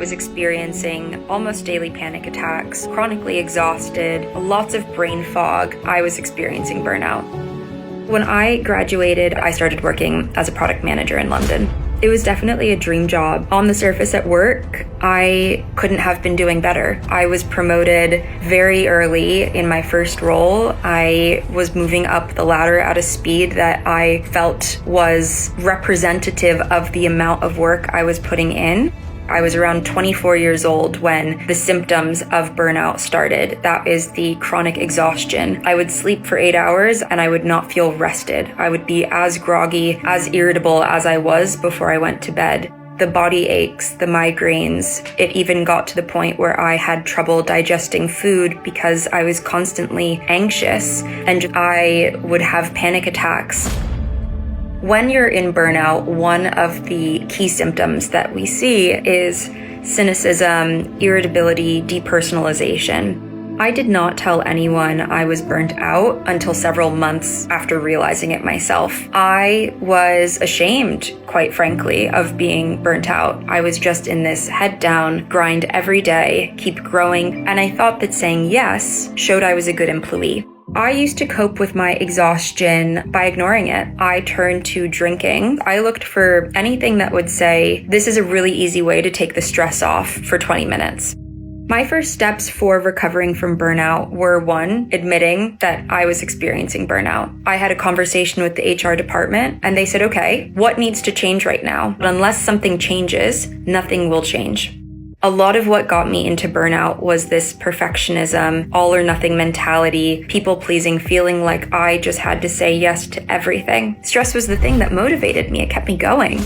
Was experiencing almost daily panic attacks, chronically exhausted, lots of brain fog. I was experiencing burnout. When I graduated, I started working as a product manager in London. It was definitely a dream job. On the surface at work, I couldn't have been doing better. I was promoted very early in my first role. I was moving up the ladder at a speed that I felt was representative of the amount of work I was putting in. I was around 24 years old when the symptoms of burnout started. That is the chronic exhaustion. I would sleep for 8 hours and I would not feel rested. I would be as groggy, as irritable as I was before I went to bed. The body aches, the migraines. It even got to the point where I had trouble digesting food because I was constantly anxious and I would have panic attacks. When you're in burnout, one of the key symptoms that we see is cynicism, irritability, depersonalization. I did not tell anyone I was burnt out until several months after realizing it myself. I was ashamed, quite frankly, of being burnt out. I was just in this head down, grind every day, keep growing, and I thought that saying yes showed I was a good employee. I used to cope with my exhaustion by ignoring it. I turned to drinking. I looked for anything that would say, this is a really easy way to take the stress off for 20 minutes. My first steps for recovering from burnout were, one, admitting that I was experiencing burnout. I had a conversation with the HR department and they said, okay, what needs to change right now? But unless something changes, nothing will change. A lot of what got me into burnout was this perfectionism, all or nothing mentality, people pleasing, feeling like I just had to say yes to everything. Stress was the thing that motivated me. It kept me going.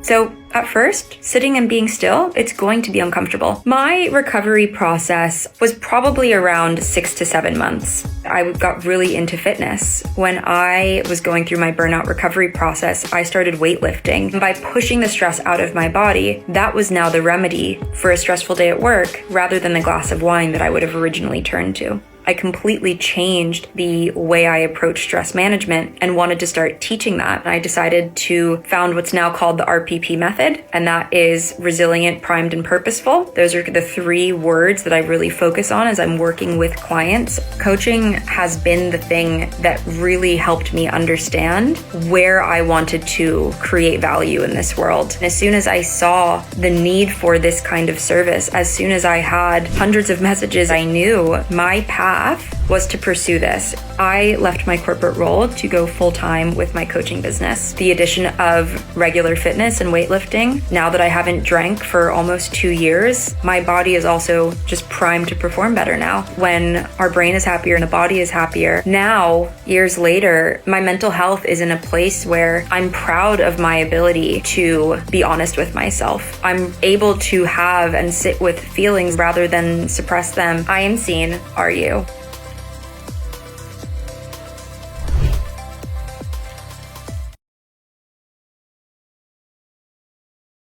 So at first, sitting and being still, it's going to be uncomfortable. My recovery process was probably around 6 to 7 months. I got really into fitness. When I was going through my burnout recovery process, I started weightlifting. And by pushing the stress out of my body, that was now the remedy for a stressful day at work, rather than the glass of wine that I would have originally turned to. I completely changed the way I approach stress management and wanted to start teaching that. I decided to found what's now called the RPP method, and that is resilient, primed, and purposeful. Those are the 3 words that I really focus on as I'm working with clients. Coaching has been the thing that really helped me understand where I wanted to create value in this world. And as soon as I saw the need for this kind of service, as soon as I had hundreds of messages, I knew my path was to pursue this. I left my corporate role to go full-time with my coaching business. The addition of regular fitness and weightlifting, now that I haven't drank for almost 2 years, my body is also just primed to perform better now. When our brain is happier and the body is happier, now, years later, my mental health is in a place where I'm proud of my ability to be honest with myself. I'm able to have and sit with feelings rather than suppress them. I am seen, are you?